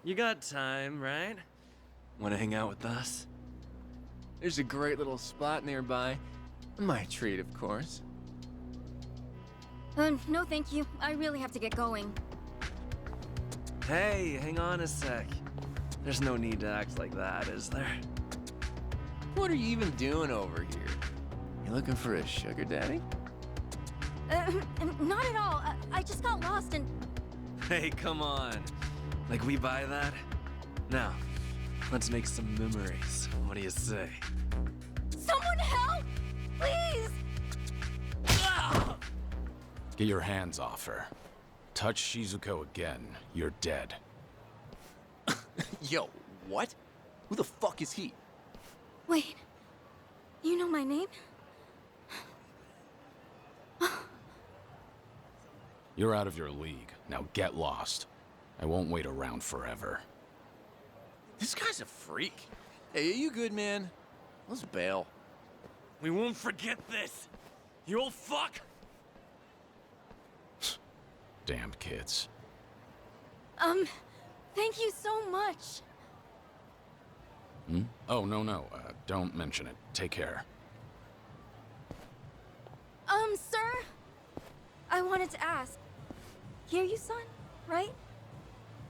You got time, right? Want to hang out with us? There's a great little spot nearby. My treat, of course. No thank you. I really have to get going. Hey, hang on a sec. There's no need to act like that, is there? What are you even doing over here? You looking for a sugar daddy? Not at all. I just got lost and... Hey, come on. Like we buy that? Now, let's make some memories. What do you say? Someone help! Please! Get your hands off her. Touch Shizuko again, you're dead. Yo, what? Who the fuck is he? Wait. You know my name? You're out of your league. Now get lost. I won't wait around forever. This guy's a freak. Hey, are you good, man? Let's bail. We won't forget this! You old fuck! Damned kids. Thank you so much. Hmm? Oh, no. Don't mention it. Take care. Sir? I wanted to ask. Kiryu-san, right?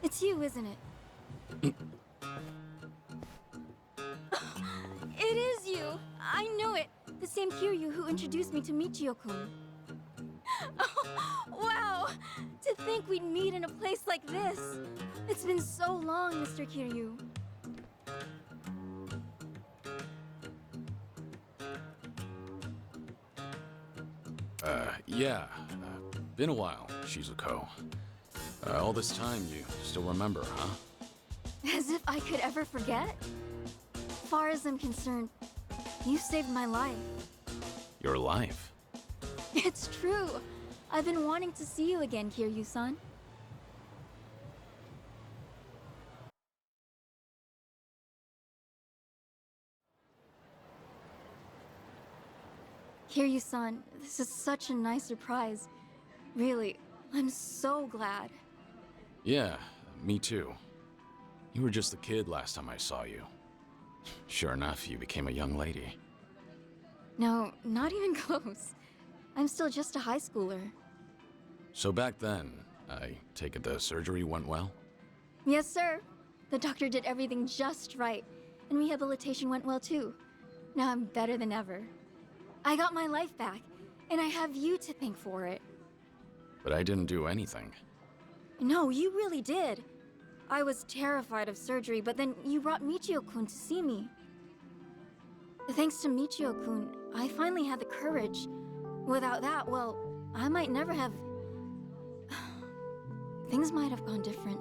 It's you, isn't it? It is you! I knew it! The same Kiryu who introduced me to Michio-kun. Oh, wow! To think we'd meet in a place like this! It's been so long, Mr. Kiryu. Yeah. Been a while, Shizuko. All this time, you still remember, huh? As if I could ever forget? Far as I'm concerned, you saved my life. Your life? It's true. I've been wanting to see you again, Kiryu-san. Kiryu-san, this is such a nice surprise. Really, I'm so glad. Yeah, me too. You were just a kid last time I saw you. Sure enough, you became a young lady. No, not even close. I'm still just a high schooler. So back then, I take it the surgery went well? Yes, sir. The doctor did everything just right, and rehabilitation went well too. Now I'm better than ever. I got my life back, and I have you to thank for it. But I didn't do anything. No, you really did. I was terrified of surgery, but then you brought Michio-kun to see me. Thanks to Michio-kun, I finally had the courage. Without that, well, I might never have... Things might have gone different.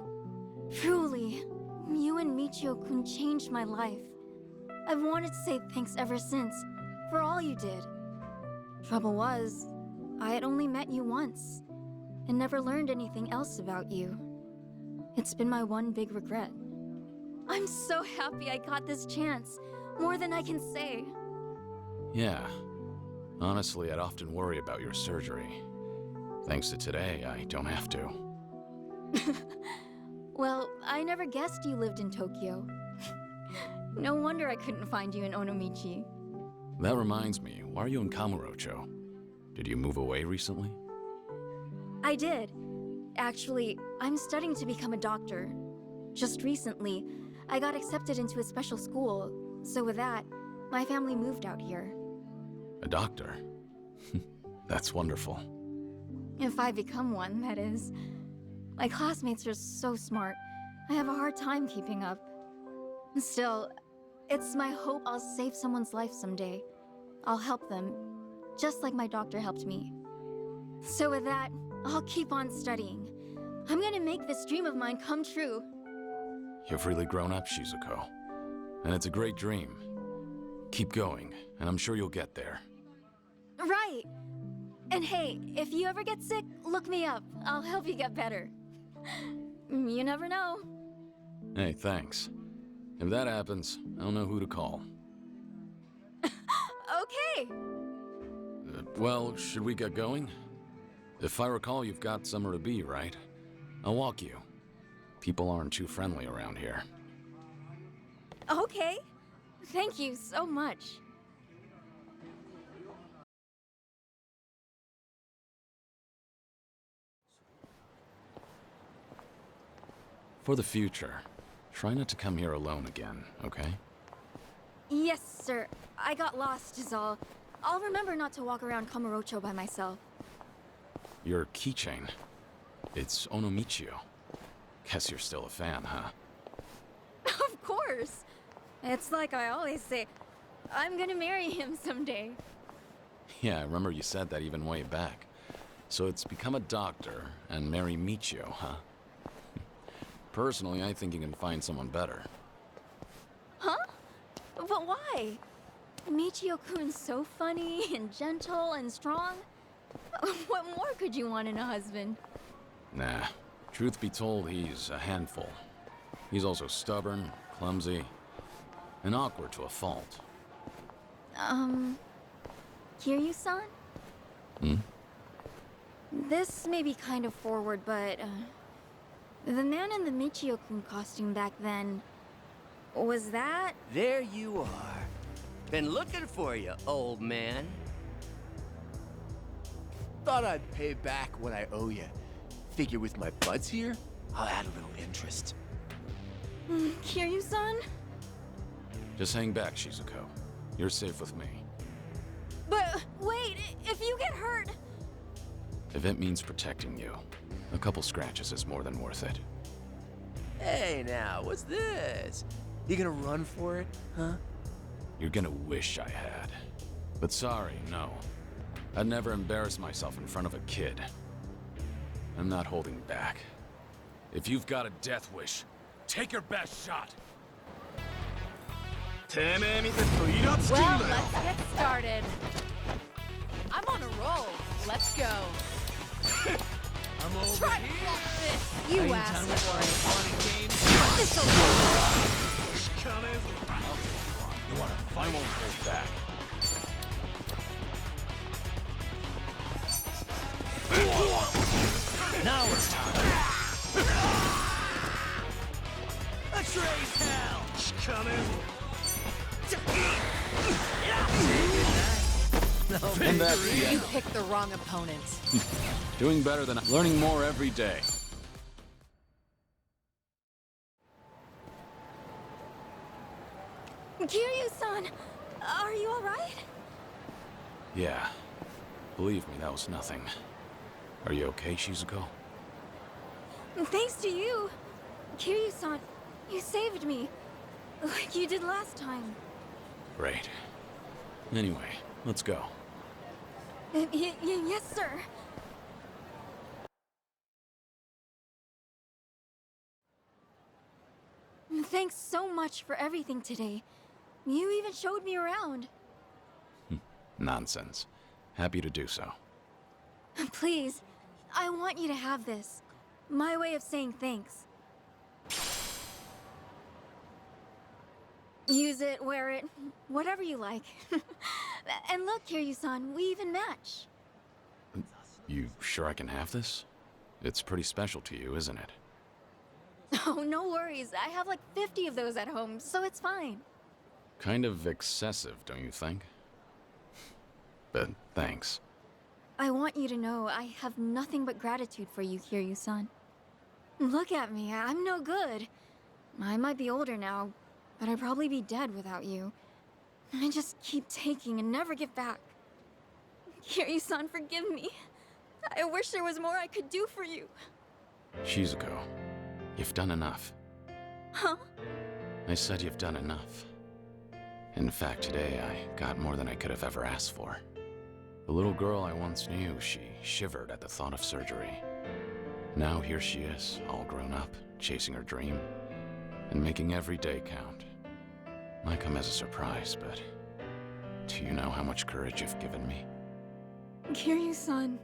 Truly, you and Michio-kun changed my life. I've wanted to say thanks ever since, for all you did. Trouble was, I had only met you once, and never learned anything else about you. It's been my one big regret. I'm so happy I got this chance, more than I can say. Yeah. Honestly, I'd often worry about your surgery. Thanks to today, I don't have to. Well, I never guessed you lived in Tokyo. No wonder I couldn't find you in Onomichi. That reminds me, why are you in Kamurocho? Did you move away recently? I did. Actually, I'm studying to become a doctor. Just recently, I got accepted into a special school, so with that, my family moved out here. A doctor? That's wonderful. If I become one, that is. My classmates are so smart. I have a hard time keeping up. Still, it's my hope I'll save someone's life someday. I'll help them, just like my doctor helped me. So with that, I'll keep on studying. I'm gonna make this dream of mine come true. You've really grown up, Shizuko. And it's a great dream. Keep going, and I'm sure you'll get there. Right! And hey, if you ever get sick, look me up. I'll help you get better. You never know. Hey, thanks. If that happens, I'll know who to call. Okay! Well, should we get going? If I recall, you've got somewhere to be, right? I'll walk you. People aren't too friendly around here. Okay. Thank you so much. For the future, try not to come here alone again, okay? Yes, sir. I got lost is all. I'll remember not to walk around Kamurocho by myself. Your keychain. It's Onomichio. Guess you're still a fan, huh? Of course. It's like I always say, I'm gonna marry him someday. Yeah, I remember you said that even way back. So it's become a doctor and marry Michio, huh? Personally, I think you can find someone better. Huh? But why? Michio-kun's so funny and gentle and strong. What more could you want in a husband? Nah. Truth be told, he's a handful. He's also stubborn, clumsy, and awkward to a fault. Kiryu-san? Hmm? This may be kind of forward, but, the man in the Michio-kun costume back then, was that? There you are. Been looking for you, old man. Thought I'd pay back what I owe you. Figure with my buds here, I'll add a little interest. Kiryu-san? Just hang back, Shizuko. You're safe with me. But, wait, if you get hurt... If it means protecting you, a couple scratches is more than worth it. Hey now, what's this? You gonna run for it, huh? You're gonna wish I had. But sorry, no. I'd never embarrass myself in front of a kid. I'm not holding back. If you've got a death wish, take your best shot! Well, let's get started. I'm on a roll. Let's go. I'm over Try here. to block this. You asked for it. Fun games. This'll You wanna fight? I won't hold back. Now it's time. Let's raise hell. And that's the You end. picked the wrong opponents. Doing better than learning more every day. Kiryu-san, are you alright? Yeah. Believe me, that was nothing. Are you okay, Shizuko? Thanks to you. Kiryu-san, you saved me. Like you did last time. Great. Anyway, let's go. Yes, sir. Thanks so much for everything today. You even showed me around. Nonsense. Happy to do so. Please, I want you to have this. My way of saying thanks. Use it, wear it, whatever you like. And look, Kiryu-san, we even match. You sure I can have this? It's pretty special to you, isn't it? Oh, no worries. I have like 50 of those at home, so it's fine. Kind of excessive, don't you think? But thanks. I want you to know I have nothing but gratitude for you, Kiryu-san. Look at me, I'm no good. I might be older now, but I'd probably be dead without you. I just keep taking and never give back. Kiryu-san, forgive me. I wish there was more I could do for you. Shizuko, you've done enough. Huh? I said you've done enough. In fact, today I got more than I could have ever asked for. The little girl I once knew, she shivered at the thought of surgery. Now here she is, all grown up, chasing her dream, and making every day count. Might come as a surprise, but do you know how much courage you've given me? Kiryu-san.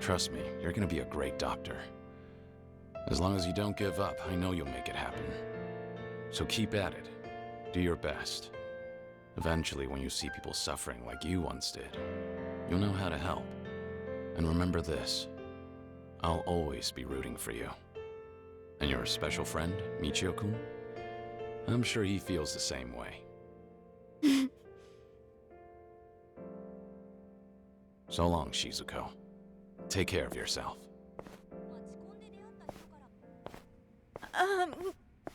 Trust me, you're gonna be a great doctor. As long as you don't give up, I know you'll make it happen. So keep at it. Do your best. Eventually, when you see people suffering like you once did, you'll know how to help. And remember this. I'll always be rooting for you. And your special friend, Michio-kun? I'm sure he feels the same way. So long, Shizuko. Take care of yourself.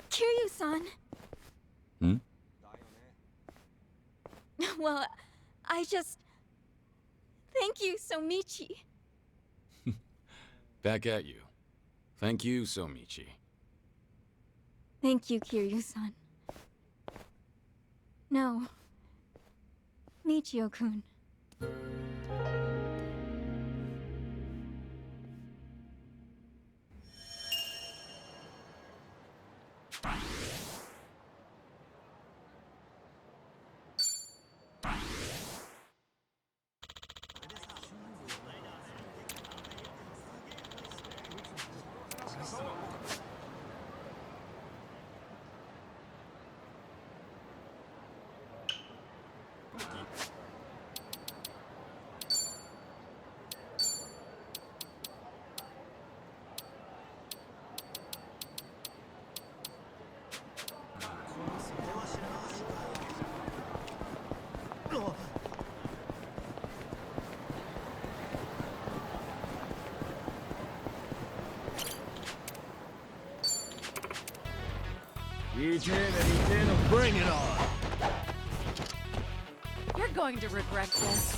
Kiryu-san. Hmm? Well, I just... Thank you, Somichi. Back at you. Thank you, Somichi. Thank you, Kiryu-san. No. Michio-kun. Bring it on! You're going to regret this.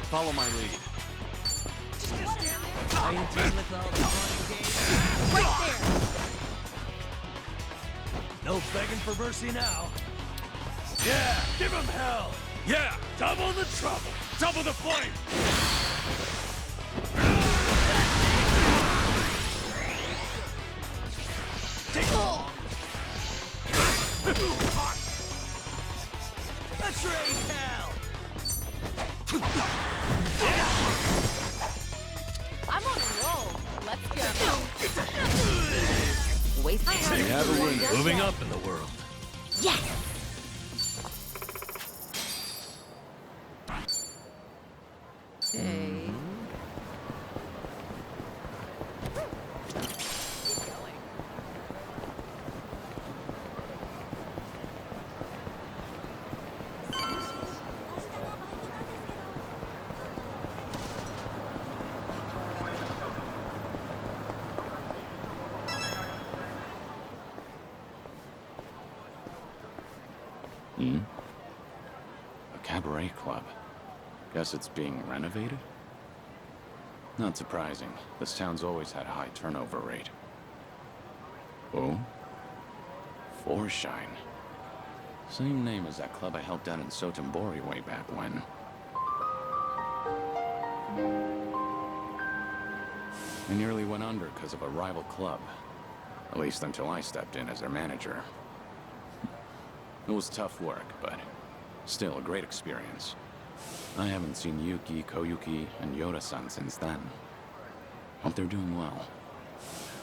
Follow my lead. Right there! No begging for mercy now. Yeah, give him hell! Yeah, double the trouble! Double the flame! Let's raise hell! I'm on a roll. Let's go. Waste Moving up in the world. Hey. Hmm? A cabaret club. Guess it's being renovated? Not surprising. This town's always had a high turnover rate. Oh? Forshine. Same name as that club I helped out in Sotenbori way back when. They nearly went under because of a rival club. At least until I stepped in as their manager. It was tough work, but still a great experience. I haven't seen Yuki, Koyuki, and Yoda-san since then. Hope they're doing well.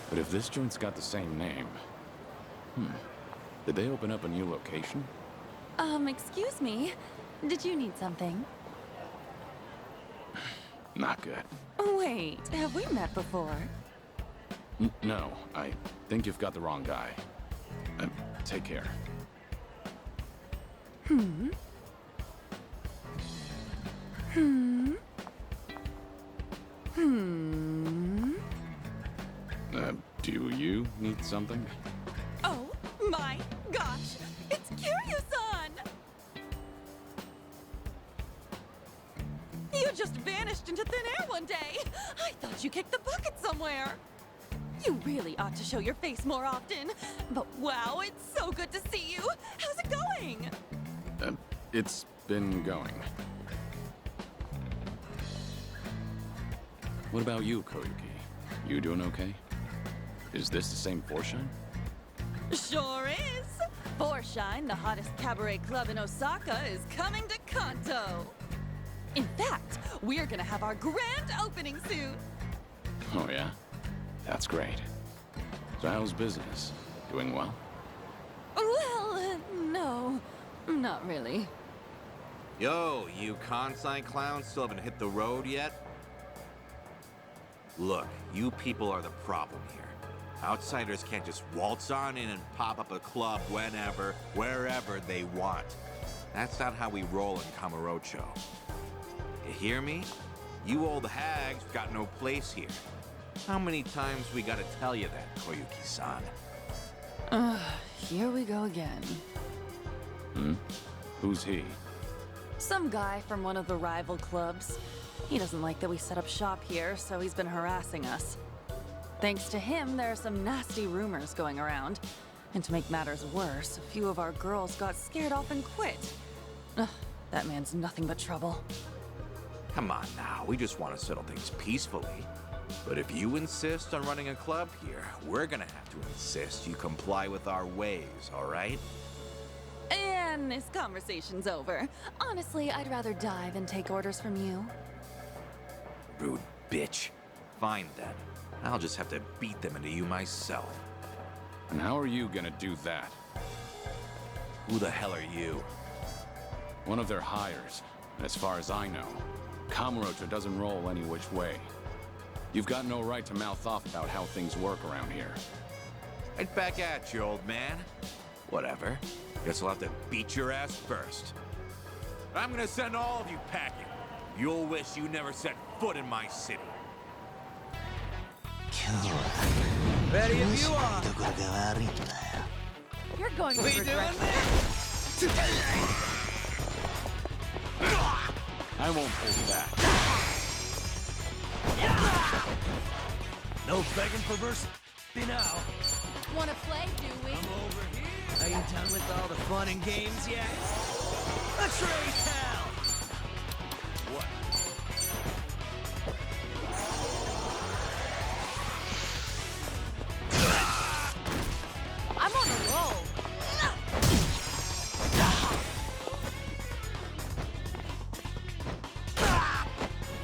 But if this joint's got the same name... Did they open up a new location? Excuse me. Did you need something? Not good. Wait, have we met before? No, I think you've got the wrong guy. Take care. Do you need something? Oh my gosh! It's Kiryu-san! You just vanished into thin air one day! I thought you kicked the bucket somewhere! You really ought to show your face more often. But wow, it's so good to see you! How's it going? It's been going. What about you, Koyuki? You doing okay? Is this the same Forshine? Sure is! Forshine, the hottest cabaret club in Osaka, is coming to Kanto! In fact, we're gonna have our grand opening soon! Oh yeah? That's great. So how's business? Doing well? Well, no, not really. Yo, you Kansai clowns still haven't hit the road yet? Look, you people are the problem here. Outsiders can't just waltz on in and pop up a club whenever, wherever they want. That's not how we roll in Kamurocho. You hear me? You old hags got no place here. How many times we gotta tell you that, Koyuki-san? Here we go again. Who's he? Some guy from one of the rival clubs. He doesn't like that we set up shop here, so he's been harassing us. Thanks to him, there are some nasty rumors going around. And to make matters worse, a few of our girls got scared off and quit. Ugh, that man's nothing but trouble. Come on now, we just want to settle things peacefully. But if you insist on running a club here, we're gonna have to insist you comply with our ways, all right? And this conversation's over. Honestly, I'd rather die than take orders from you. Rude bitch. Fine then. I'll just have to beat them into you myself. And how are you gonna do that? Who the hell are you? One of their hires. And as far as I know, Kamurocho doesn't roll any which way. You've got no right to mouth off about how things work around here. Right back at you, old man. Whatever. Guess I'll have to beat your ass first. I'm gonna send all of you packing. You'll wish you never set foot in my city. Ready if you are. You're going to We regret doing this. I won't hold back. No begging for mercy now. Wanna play, do we? I'm over here. Are you done with all the fun and games yet? Let's raise hell. What? I'm on a roll.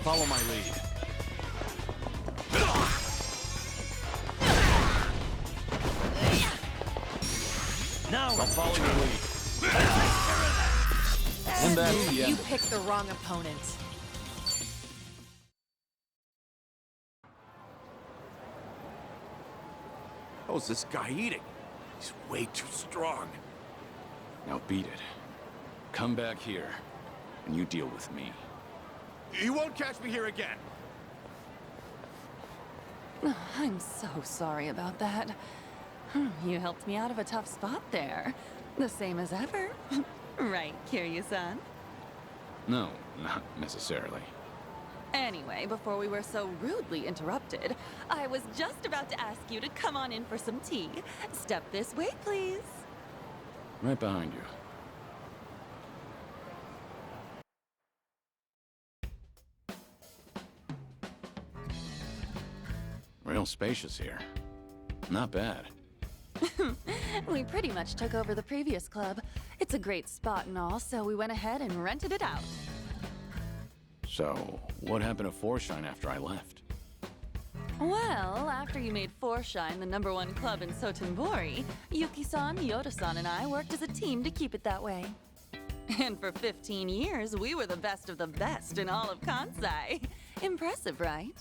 Follow my lead. Now I'll follow your lead. And that's the You end. picked the wrong opponent. How's this guy eating? He's way too strong. Now beat it. Come back here, and you deal with me. You won't catch me here again. I'm so sorry about that. You helped me out of a tough spot there. The same as ever. Right, Kiryu-san? No, not necessarily. Anyway, before we were so rudely interrupted, I was just about to ask you to come on in for some tea. Step this way, please. Right behind you. Real spacious here. Not bad. We pretty much took over the previous club. It's a great spot and all, so we went ahead and rented it out. So, what happened to Forshine after I left? Well, after you made Forshine the #1 club in Sotenbori, Yuki-san, Yoda-san, and I worked as a team to keep it that way. And for 15 years, we were the best of the best in all of Kansai. Impressive, right?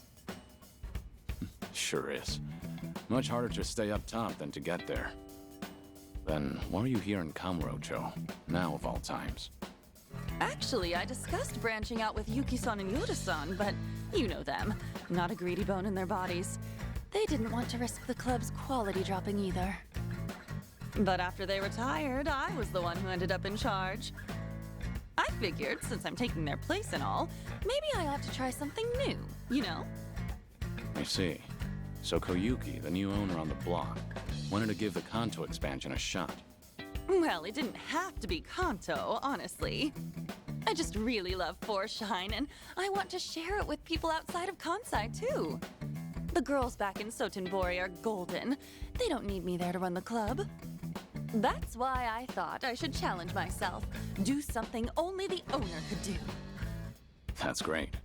Sure is. Much harder to stay up top than to get there. Then, why are you here in Kamurocho, now of all times? Actually, I discussed branching out with Yuki-san and Yoda-san, but you know them. Not a greedy bone in their bodies. They didn't want to risk the club's quality dropping either. But after they retired, I was the one who ended up in charge. I figured, since I'm taking their place and all, maybe I ought to try something new, you know? I see. So Koyuki, the new owner on the block, wanted to give the Kanto expansion a shot. Well, it didn't have to be Kanto, honestly. I just really love Forshine, and I want to share it with people outside of Kansai, too. The girls back in Sotenbori are golden. They don't need me there to run the club. That's why I thought I should challenge myself. Do something only the owner could do. That's great.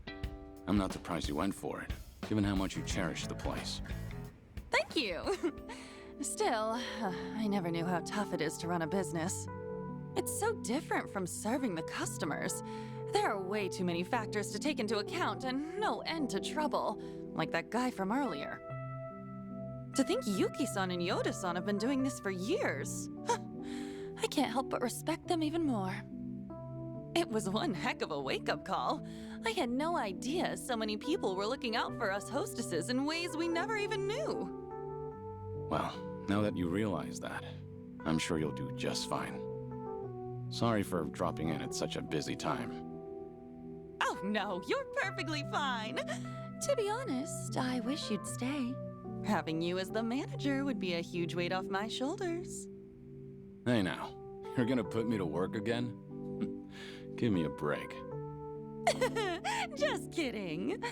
I'm not surprised you went for it, given how much you cherish the place. Thank you. Still, I never knew how tough it is to run a business. It's so different from serving the customers. There are way too many factors to take into account and no end to trouble, like that guy from earlier. To think Yuki-san and Yoda-san have been doing this for years. I can't help but respect them even more. It was one heck of a wake-up call. I had no idea so many people were looking out for us hostesses in ways we never even knew. Well, now that you realize that, I'm sure you'll do just fine. Sorry for dropping in at such a busy time. Oh no, you're perfectly fine. To be honest, I wish you'd stay. Having you as the manager would be a huge weight off my shoulders. Hey now, you're gonna put me to work again? Give me a break. Just kidding.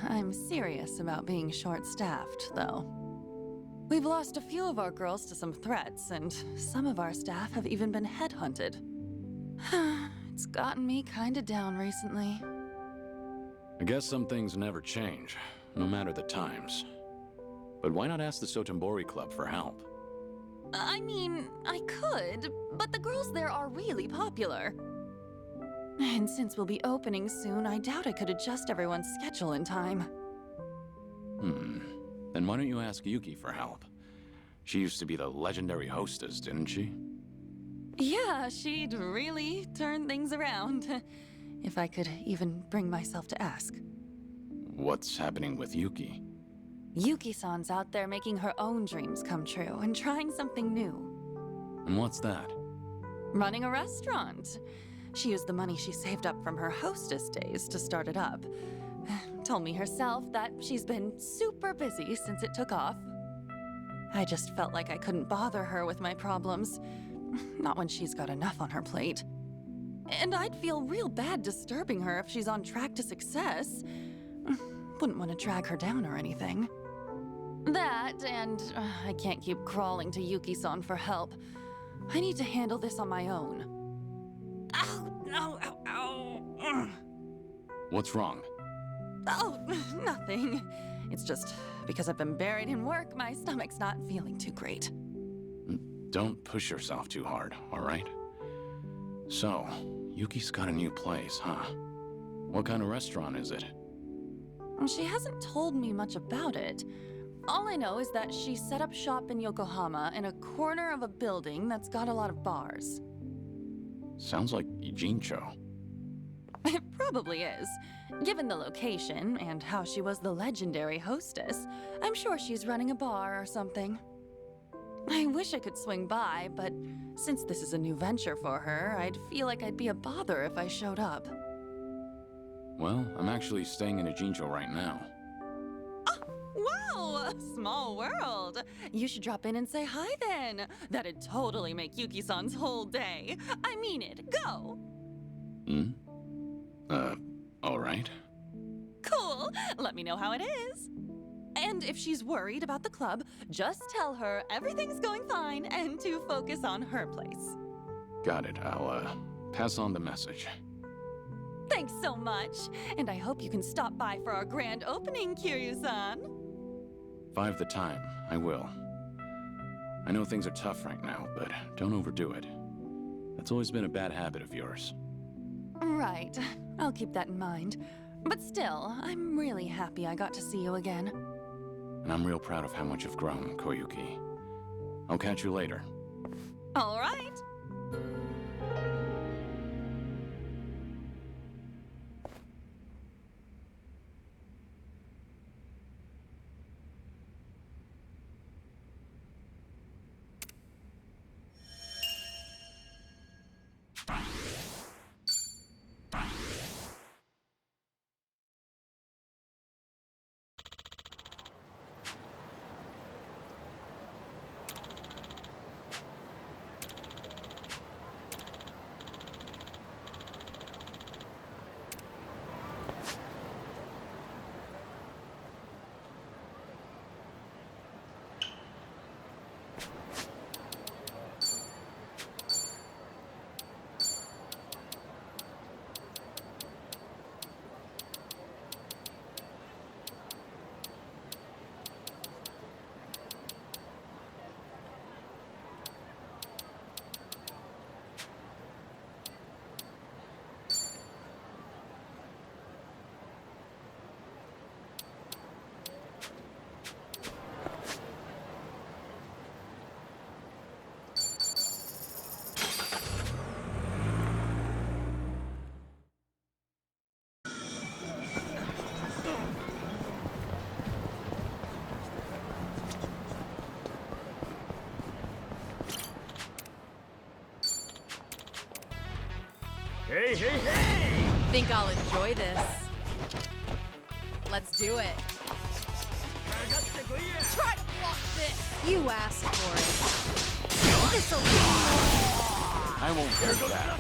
I'm serious about being short-staffed, though. We've lost a few of our girls to some threats, and some of our staff have even been headhunted. It's gotten me kinda down recently. I guess some things never change, no matter the times. But why not ask the Sotenbori Club for help? I mean, I could, but the girls there are really popular. And since we'll be opening soon, I doubt I could adjust everyone's schedule in time. Then why don't you ask Yuki for help? She used to be the legendary hostess, didn't she? Yeah, she'd really turn things around. If I could even bring myself to ask. What's happening with Yuki? Yuki-san's out there making her own dreams come true and trying something new. And what's that? Running a restaurant. She used the money she saved up from her hostess days to start it up. Told me herself that she's been super busy since it took off. I just felt like I couldn't bother her with my problems. Not when she's got enough on her plate. And I'd feel real bad disturbing her if she's on track to success. Wouldn't want to drag her down or anything. That, and I can't keep crawling to Yuki-san for help. I need to handle this on my own. Ow! Ow! Ow! Ow! What's wrong? Oh, nothing. It's just because I've been buried in work, my stomach's not feeling too great. Don't push yourself too hard, all right? So, Yuki's got a new place, huh? What kind of restaurant is it? She hasn't told me much about it. All I know is that she set up shop in Yokohama in a corner of a building that's got a lot of bars. Sounds like Ijincho. It probably is. Given the location and how she was the legendary hostess, I'm sure she's running a bar or something. I wish I could swing by, but since this is a new venture for her, I'd feel like I'd be a bother if I showed up. Well, I'm actually staying in Ijincho right now. Wow! Small world! You should drop in and say hi then. That'd totally make Yuki-san's whole day. I mean it. Go! All right. Cool! Let me know how it is. And if she's worried about the club, just tell her everything's going fine and to focus on her place. Got it. I'll, pass on the message. Thanks so much. And I hope you can stop by for our grand opening, Kiryu-san. 5 the time. I will. I know things are tough right now, but don't overdo it. That's always been a bad habit of yours. Right. I'll keep that in mind. But still, I'm really happy I got to see you again. And I'm real proud of how much you've grown, Koyuki. I'll catch you later. All right. Hey, hey, hey! Think I'll enjoy this. Let's do it. Try to block this! You asked for it. This'll be I won't get that.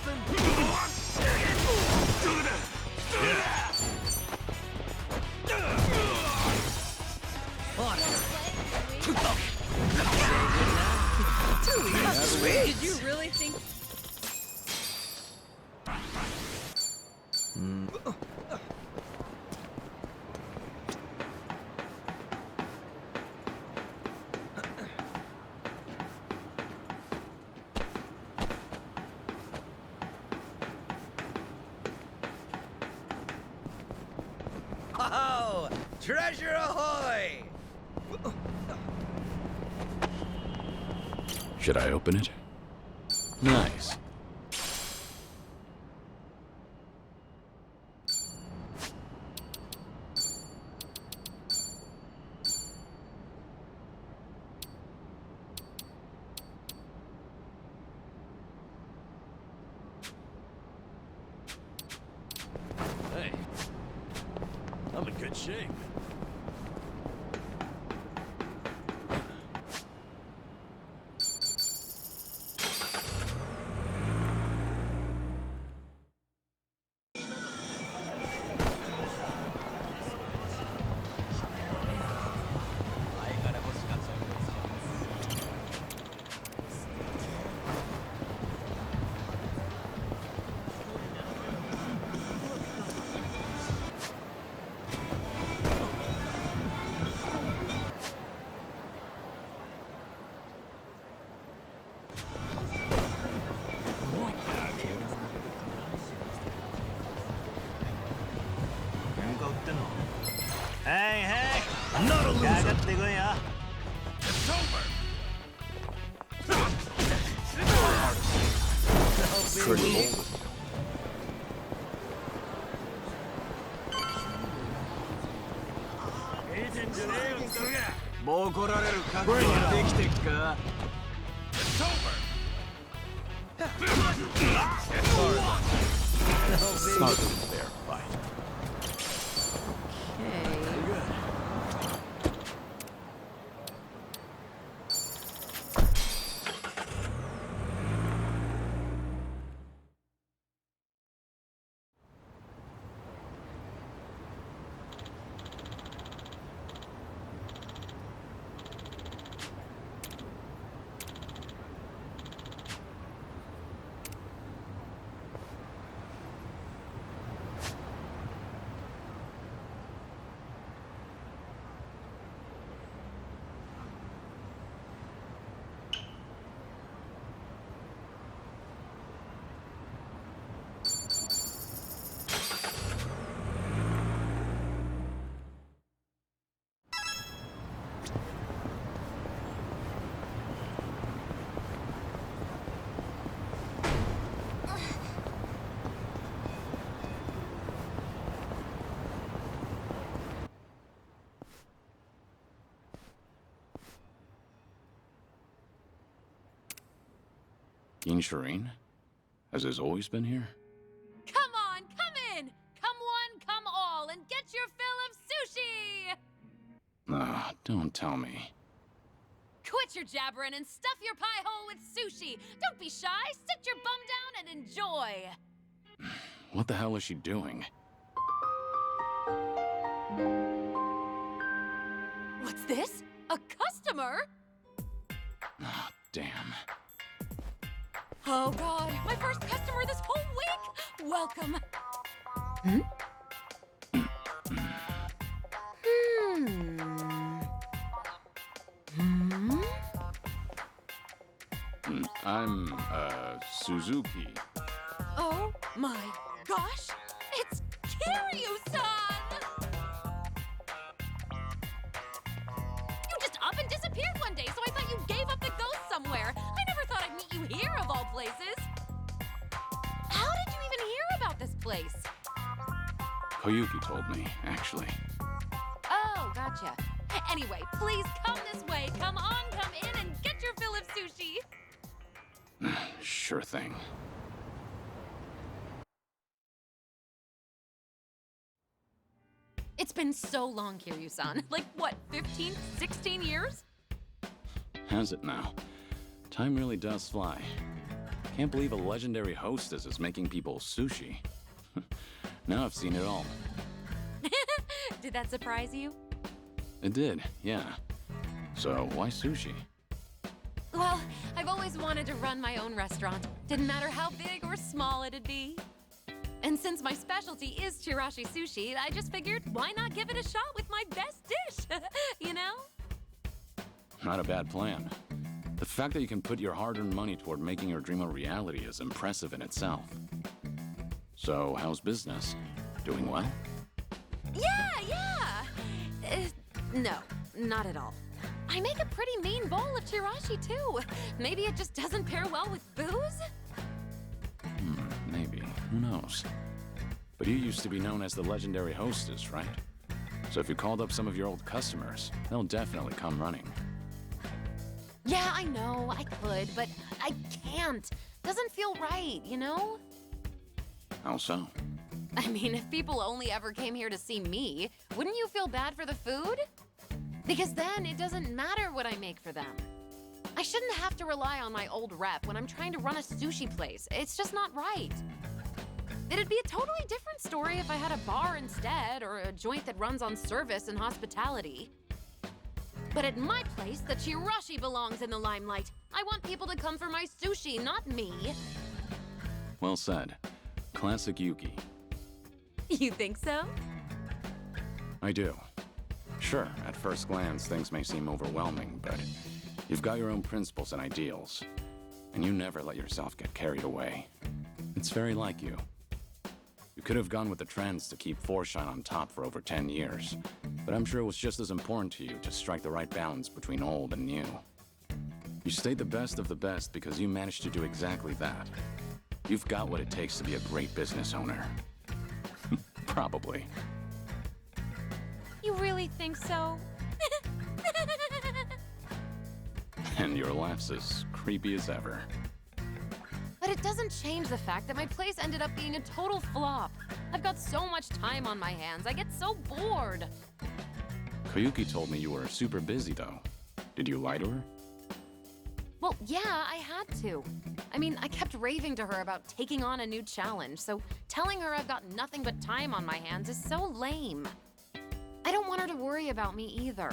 Did you really think... Oh, treasure ahoy! Should I open it? Nice. Hey, I'm in good shape. Hey, hey! I'm not a loser! It's over! Pretty old. It's over! Not there, fight. King Shireen? Has this always been here? Come on, come in! Come one, come all, and get your fill of sushi! Ah, don't tell me. Quit your jabbering and stuff your pie hole with sushi! Don't be shy, sit your bum down and enjoy! What the hell is she doing? What's this? A customer? Ah, damn. Oh god, my first customer this whole week! Welcome! Hmm? I'm, Suzuki. Oh my gosh! It's Kiryu-san! You just up and disappeared one day, so I thought you gave up the ghost somewhere. I never thought I'd meet you here, of all places. How did you even hear about this place? Koyuki told me, actually. Oh, gotcha. Anyway, please come this way. Come on, come in, and get your fill of sushi. Sure thing. It's been so long, Kiryu-san. Like, what, 15, 16 years? Has it now? Time really does fly. Can't believe a legendary hostess is making people sushi. Now I've seen it all. Did that surprise you? It did, yeah. So why sushi? Well, I've always wanted to run my own restaurant. Didn't matter how big or small it'd be. And since my specialty is Chirashi sushi, I just figured, why not give it a shot with my best dish? You know? Not a bad plan. The fact that you can put your hard-earned money toward making your dream a reality is impressive in itself. So, how's business? Doing well? Yeah! No, not at all. I make a pretty mean bowl of Chirashi, too. Maybe it just doesn't pair well with booze? Maybe. Who knows? But you used to be known as the legendary hostess, right? So if you called up some of your old customers, they'll definitely come running. Yeah, I know, I could, but I can't. Doesn't feel right, you know? How so? I mean, if people only ever came here to see me, wouldn't you feel bad for the food? Because then it doesn't matter what I make for them. I shouldn't have to rely on my old rep when I'm trying to run a sushi place. It's just not right. It'd be a totally different story if I had a bar instead, or a joint that runs on service and hospitality. But at my place, the Chirashi belongs in the limelight. I want people to come for my sushi, not me. Well said. Classic Yuki. You think so? I do. Sure, at first glance, things may seem overwhelming, but you've got your own principles and ideals, and you never let yourself get carried away. It's very like you. You could have gone with the trends to keep Forshine on top for over 10 years, but I'm sure it was just as important to you to strike the right balance between old and new. You stayed the best of the best because you managed to do exactly that. You've got what it takes to be a great business owner. Probably. You really think so? And your laugh's as creepy as ever. But it doesn't change the fact that my place ended up being a total flop. I've got so much time on my hands, I get so bored. Koyuki told me you were super busy, though. Did you lie to her? Well, yeah, I had to. I mean, I kept raving to her about taking on a new challenge, so telling her I've got nothing but time on my hands is so lame. I don't want her to worry about me either.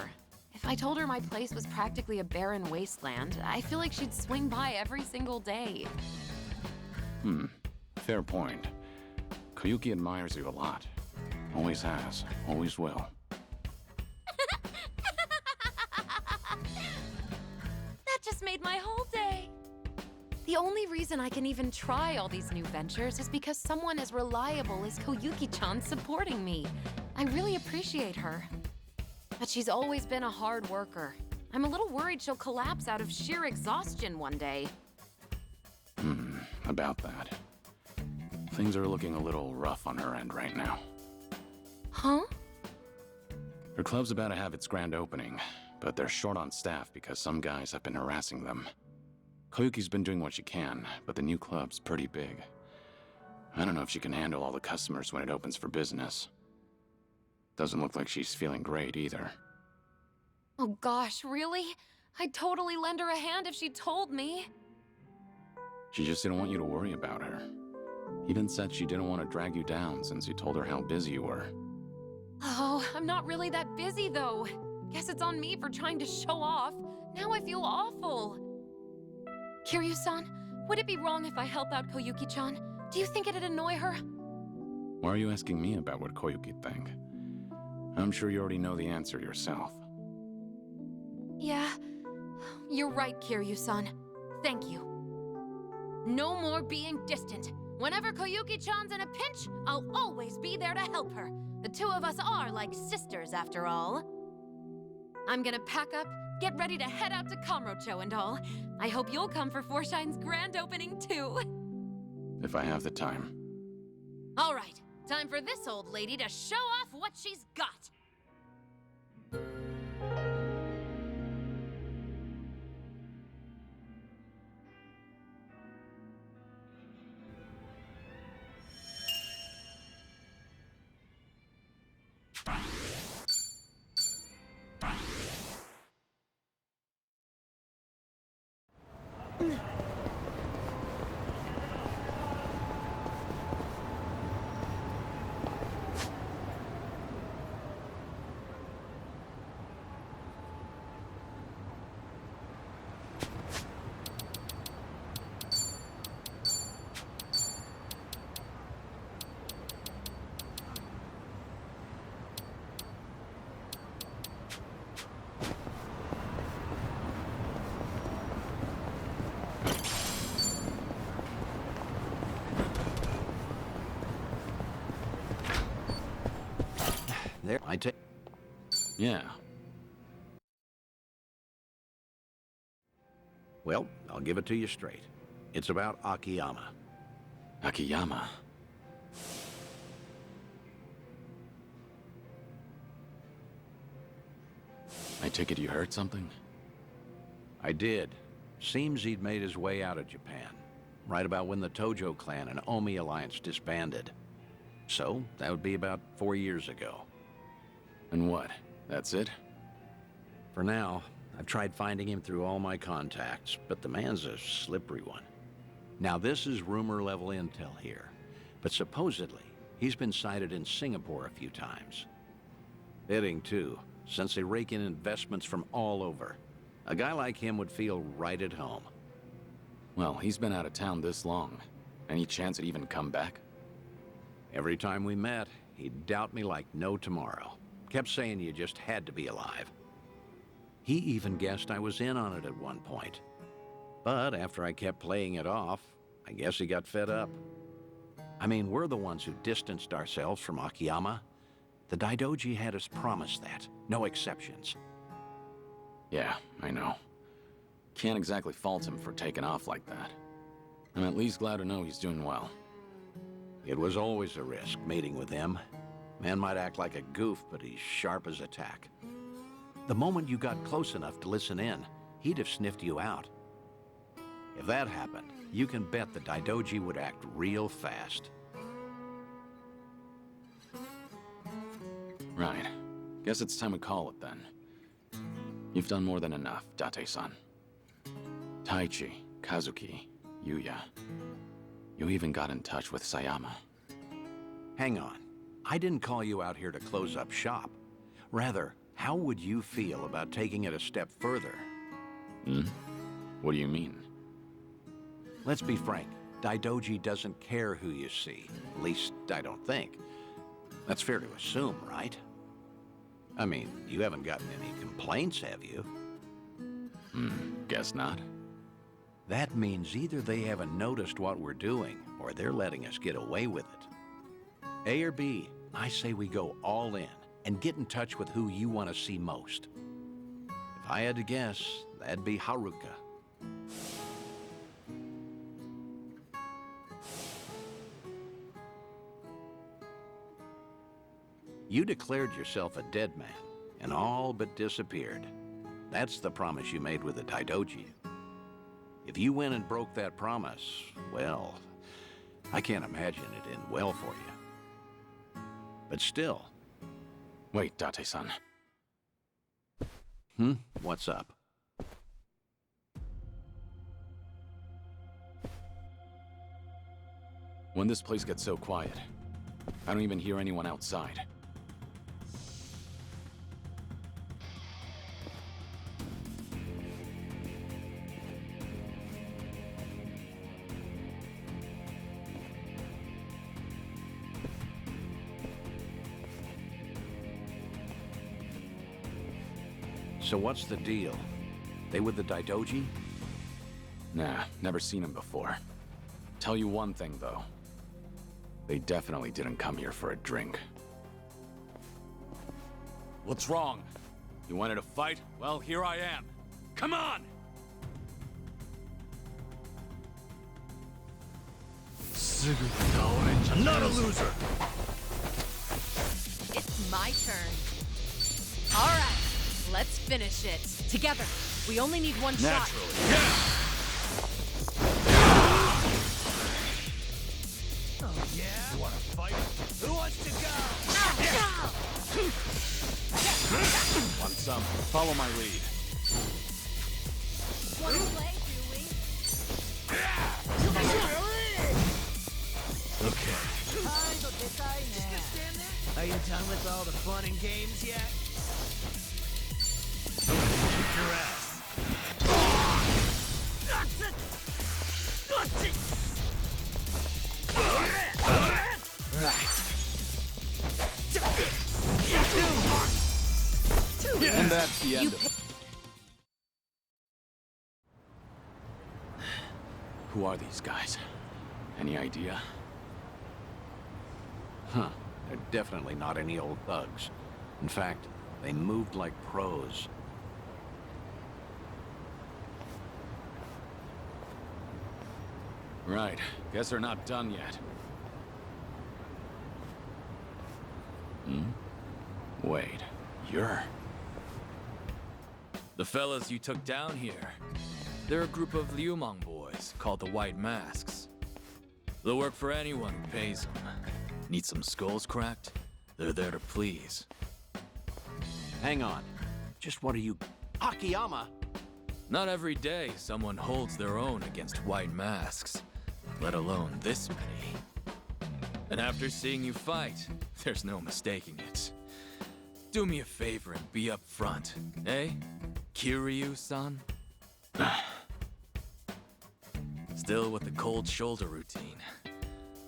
If I told her my place was practically a barren wasteland, I feel like she'd swing by every single day. Fair point. Koyuki admires you a lot. Always has, always will. That just made my whole day. The only reason I can even try all these new ventures is because someone as reliable as Koyuki-chan supporting me. I really appreciate her. But she's always been a hard worker. I'm a little worried she'll collapse out of sheer exhaustion one day. About that. Things are looking a little rough on her end right now. Huh? Her club's about to have its grand opening, but they're short on staff because some guys have been harassing them. Koyuki's been doing what she can, but the new club's pretty big. I don't know if she can handle all the customers when it opens for business. Doesn't look like she's feeling great either. Oh gosh, really? I'd totally lend her a hand if she told me. She just didn't want you to worry about her. Even said she didn't want to drag you down since you told her how busy you were. Oh, I'm not really that busy though. Guess it's on me for trying to show off. Now I feel awful. Kiryu-san, would it be wrong if I help out Koyuki-chan? Do you think it'd annoy her? Why are you asking me about what Koyuki'd think? I'm sure you already know the answer yourself. Yeah, you're right, Kiryu-san. Thank you. No more being distant. Whenever Koyuki-chan's in a pinch, I'll always be there to help her. The two of us are like sisters, after all. I'm gonna pack up, get ready to head out to Kamurocho and all. I hope you'll come for Forshine's grand opening, too. If I have the time. All right, time for this old lady to show off what she's got. There, I take. Yeah. Well, I'll give it to you straight. It's about Akiyama. Akiyama. I take it you heard something? I did. Seems he'd made his way out of Japan, right about when the Tojo clan and Omi alliance disbanded. So, that would be about 4 years ago. And what? That's it? For now, I've tried finding him through all my contacts, but the man's a slippery one. Now, this is rumor-level intel here, but supposedly, he's been sighted in Singapore a few times. Fitting, too, since they rake in investments from all over. A guy like him would feel right at home. Well, he's been out of town this long. Any chance he'd even come back? Every time we met, he'd doubt me like no tomorrow. Kept saying you just had to be alive. He even guessed I was in on it at one point. But after I kept playing it off, I guess he got fed up. I mean, we're the ones who distanced ourselves from Akiyama. The Daidoji had us promise that. No exceptions. Yeah, I know. Can't exactly fault him for taking off like that. I'm at least glad to know he's doing well. It was always a risk, meeting with him. Man might act like a goof, but he's sharp as a tack. The moment you got close enough to listen in, he'd have sniffed you out. If that happened, you can bet the Daidoji would act real fast. Right. Guess it's time we call it then. You've done more than enough, Date-san. Taichi, Kazuki, Yuya. You even got in touch with Sayama. Hang on. I didn't call you out here to close up shop. Rather, how would you feel about taking it a step further? What do you mean? Let's be frank. Daidoji doesn't care who you see. At least, I don't think. That's fair to assume, right? I mean, you haven't gotten any complaints, have you? Guess not. That means either they haven't noticed what we're doing, or they're letting us get away with it. A or B, I say we go all in, and get in touch with who you want to see most. If I had to guess, that'd be Haruka. You declared yourself a dead man, and all but disappeared. That's the promise you made with the Daidoji. If you went and broke that promise, well, I can't imagine it end well for you. But still. Wait, Date-san. What's up? When this place gets so quiet, I don't even hear anyone outside. So what's the deal? They with the Daidoji? Nah, never seen him before. Tell you one thing, though. They definitely didn't come here for a drink. What's wrong? You wanted to fight? Well, here I am. Come on! Not a loser! It's my turn. All right, let's finish it. Together. We only need one shot. Oh, yeah? You wanna fight? Who wants to go? Want some? Follow my lead. Wanna play, do we? Are you done with all the fun and games yet? Kick your ass. And that's the end of it. Who are these guys? Any idea? Huh. They're definitely not any old thugs. In fact, they moved like pros. Right. Guess they're not done yet. Wait. You're... The fellas you took down here. They're a group of Liumang boys called the White Masks. They'll work for anyone who pays them. Need some skulls cracked? They're there to please. Hang on. Just what are you... Akiyama? Not every day someone holds their own against White Masks, let alone this many. And after seeing you fight, there's no mistaking it. Do me a favor and be up front, eh? Kiryu-san? Still with the cold shoulder routine.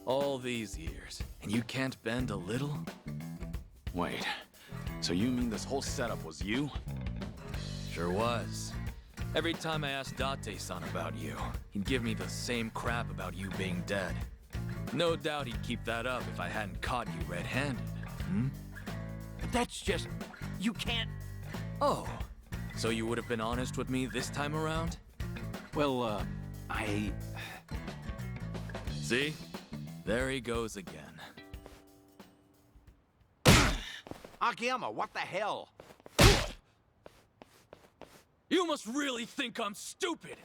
All these years, and you can't bend a little? Wait. So you mean this whole setup was you? Sure was. Every time I asked Date-san about you, he'd give me the same crap about you being dead. No doubt he'd keep that up if I hadn't caught you red-handed, But that's just... You can't... Oh, so you would have been honest with me this time around? Well, See? There he goes again. Akiyama, what the hell? You must really think I'm stupid!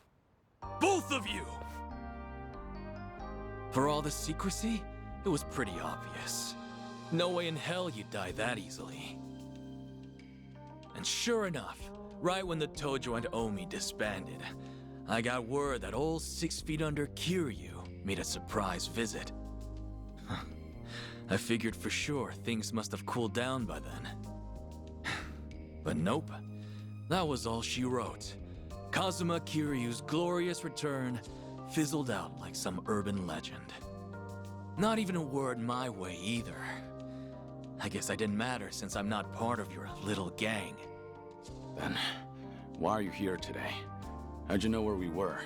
Both of you! For all the secrecy, it was pretty obvious. No way in hell you'd die that easily. And sure enough, right when the Tojo and Omi disbanded, I got word that old 6 feet under Kiryu made a surprise visit. I figured for sure things must have cooled down by then. But nope. That was all she wrote. Kazuma Kiryu's glorious return fizzled out like some urban legend. Not even a word my way either. I guess I didn't matter since I'm not part of your little gang. Then, why are you here today? How'd you know where we were?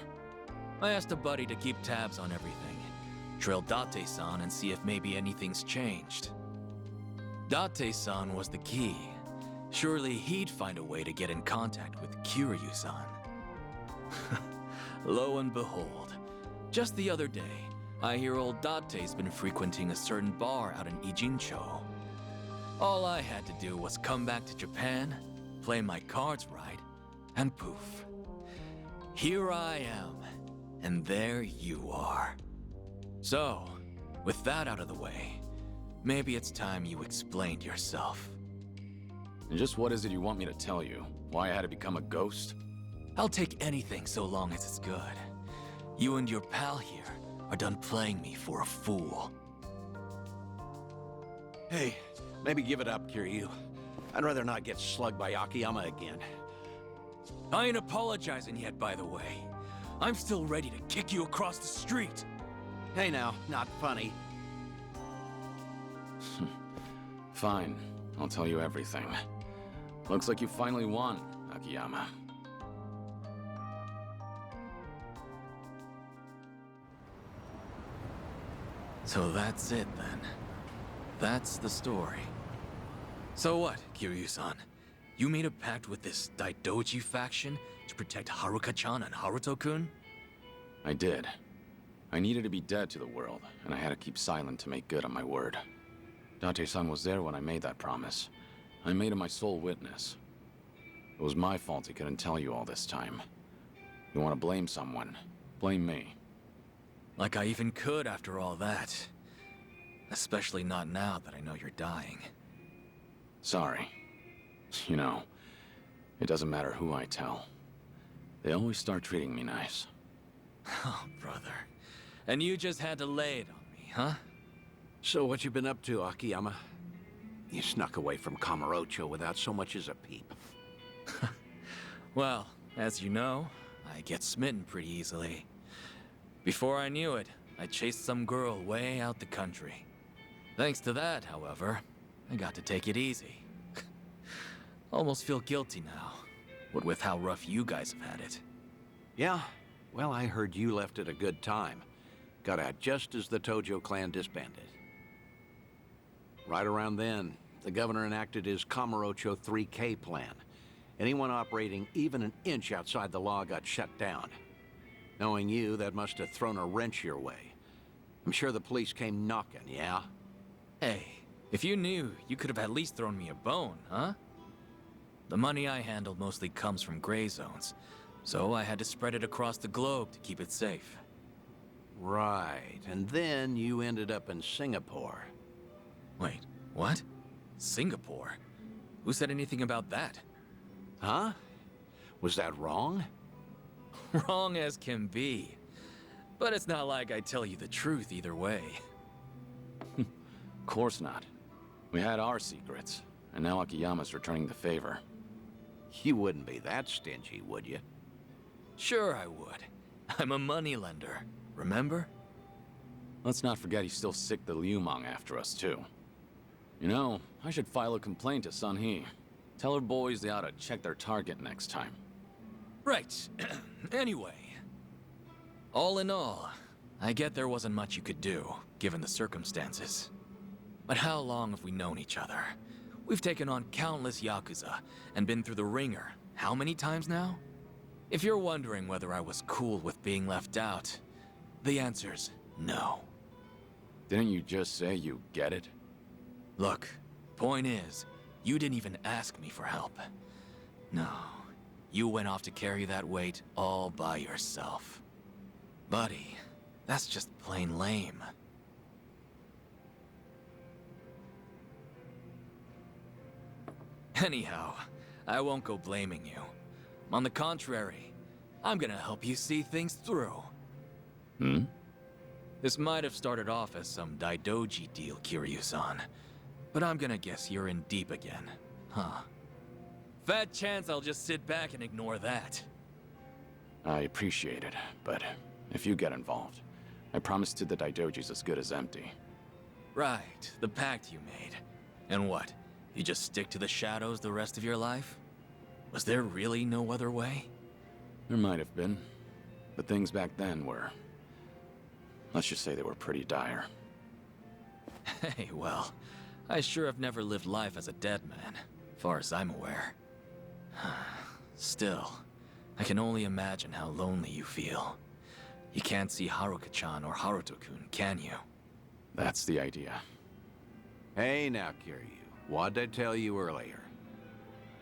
I asked a buddy to keep tabs on everything. Trail Date-san and see if maybe anything's changed. Date-san was the key. Surely he'd find a way to get in contact with Kiryu-san. Lo and behold, just the other day, I hear old Date's been frequenting a certain bar out in Ijincho. All I had to do was come back to Japan, play my cards right, and poof. Here I am, and there you are. So, with that out of the way, maybe it's time you explained yourself. And just what is it you want me to tell you? Why I had to become a ghost? I'll take anything so long as it's good. You and your pal here are done playing me for a fool. Hey, maybe give it up, Kiryu. I'd rather not get slugged by Akiyama again. I ain't apologizing yet, by the way. I'm still ready to kick you across the street. Hey now, not funny. Fine. I'll tell you everything. Looks like you finally won, Akiyama. So that's it, then. That's the story. So what, Kiryu-san? You made a pact with this Daidoji faction to protect Haruka-chan and Haruto-kun? I did. I needed to be dead to the world, and I had to keep silent to make good on my word. Date-san was there when I made that promise. I made him my sole witness. It was my fault he couldn't tell you all this time. You want to blame someone? Blame me. Like I even could after all that. Especially not now that I know you're dying. Sorry. You know, it doesn't matter who I tell. They always start treating me nice. Oh, brother. And you just had to lay it on me, huh? So what you been up to, Akiyama? You snuck away from Kamurocho without so much as a peep. Well, as you know, I get smitten pretty easily. Before I knew it, I chased some girl way out the country. Thanks to that, however, I got to take it easy. Almost feel guilty now, what with how rough you guys have had it. Yeah? Well, I heard you left at a good time. Got out just as the Tojo clan disbanded. Right around then, the governor enacted his Kamurocho 3K plan. Anyone operating even an inch outside the law got shut down. Knowing you, that must have thrown a wrench your way. I'm sure the police came knocking, yeah? Hey, if you knew, you could have at least thrown me a bone, huh? The money I handled mostly comes from gray zones, so I had to spread it across the globe to keep it safe. Right, and then you ended up in Singapore. Wait, what? Singapore? Who said anything about that? Huh? Was that wrong? Wrong as can be. But it's not like I tell you the truth either way. Of course not. We had our secrets, and now Akiyama's returning the favor. You wouldn't be that stingy, would you? Sure I would. I'm a moneylender, remember? Let's not forget he's still sick the Liumang after us, too. You know, I should file a complaint to Sun He. Tell her boys they ought to check their target next time. Right. Anyway. All in all, I get there wasn't much you could do, given the circumstances. But how long have we known each other? We've taken on countless Yakuza, and been through the ringer. How many times now? If you're wondering whether I was cool with being left out, the answer's no. Didn't you just say you get it? Look, point is, you didn't even ask me for help. No, you went off to carry that weight all by yourself. Buddy, that's just plain lame. Anyhow, I won't go blaming you. On the contrary, I'm gonna help you see things through. Hmm? This might have started off as some Daidoji deal, Kiryu-san. But I'm gonna guess you're in deep again, huh? Fat chance I'll just sit back and ignore that. I appreciate it, but if you get involved, I promise to the Daidoji's as good as empty. Right, the pact you made. And what, you just stick to the shadows the rest of your life? Was there really no other way? There might have been, but things back then were... let's just say they were pretty dire. Hey, well, I sure have never lived life as a dead man, far as I'm aware. Still, I can only imagine how lonely you feel. You can't see Haruka-chan or Haruto-kun, can you? That's the idea. Hey now, Kiryu. What'd I tell you earlier?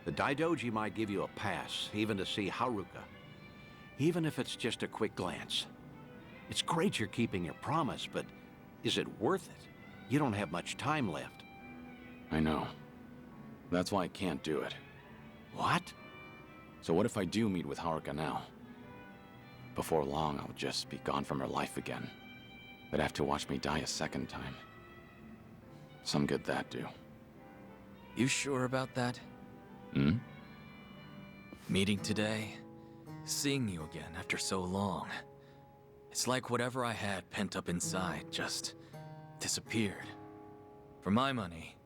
The Daidoji might give you a pass, even to see Haruka. Even if it's just a quick glance. It's great you're keeping your promise, but is it worth it? You don't have much time left. I know. That's why I can't do it. What? So what if I do meet with Haruka now? Before long, I'll just be gone from her life again. They'd have to watch me die a second time. Some good that do. You sure about that? Hmm? Meeting today, seeing you again after so long. It's like whatever I had pent up inside just disappeared. For my money,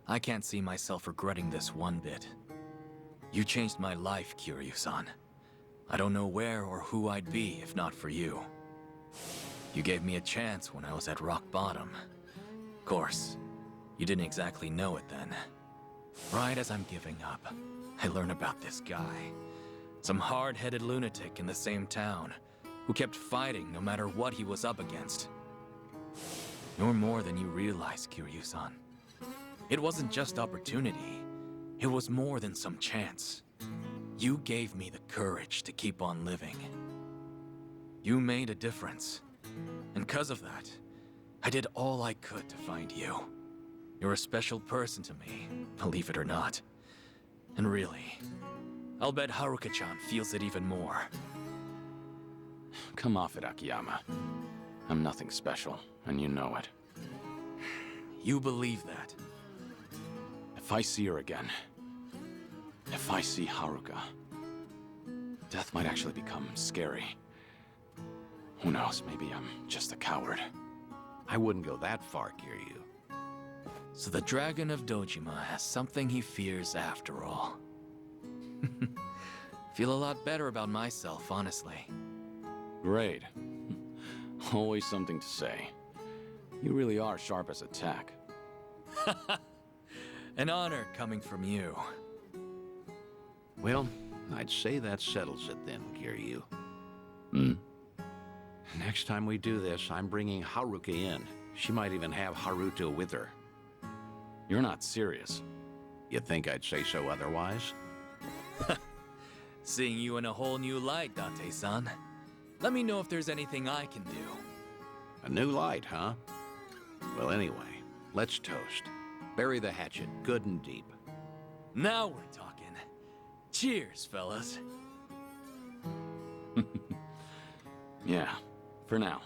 I can't see myself regretting this one bit. You changed my life, Kiryu-san. I don't know where or who I'd be if not for you. You gave me a chance when I was at rock bottom. Of course, you didn't exactly know it then. Right as I'm giving up, I learn about this guy. Some hard-headed lunatic in the same town, who kept fighting no matter what he was up against. You're more than you realize, Kiryu-san. It wasn't just opportunity. It was more than some chance. You gave me the courage to keep on living. You made a difference. And because of that, I did all I could to find you. You're a special person to me, believe it or not. And really, I'll bet Haruka-chan feels it even more. Come off it, Akiyama. I'm nothing special, and you know it. You believe that? If I see her again, if I see Haruka, death might actually become scary. Who knows, maybe I'm just a coward. I wouldn't go that far, Kiryu. So the Dragon of Dojima has something he fears after all. Feel a lot better about myself, honestly. Great. Always something to say. You really are sharp as a tack. An honor coming from you. Well, I'd say that settles it then, Kiryu. Hmm? Next time we do this, I'm bringing Haruka in. She might even have Haruto with her. You're not serious. You'd think I'd say so otherwise? Seeing you in a whole new light, Date-san. Let me know if there's anything I can do. A new light, huh? Well, anyway, let's toast. Bury the hatchet good and deep. Now we're talking. Cheers, fellas. Yeah, for now.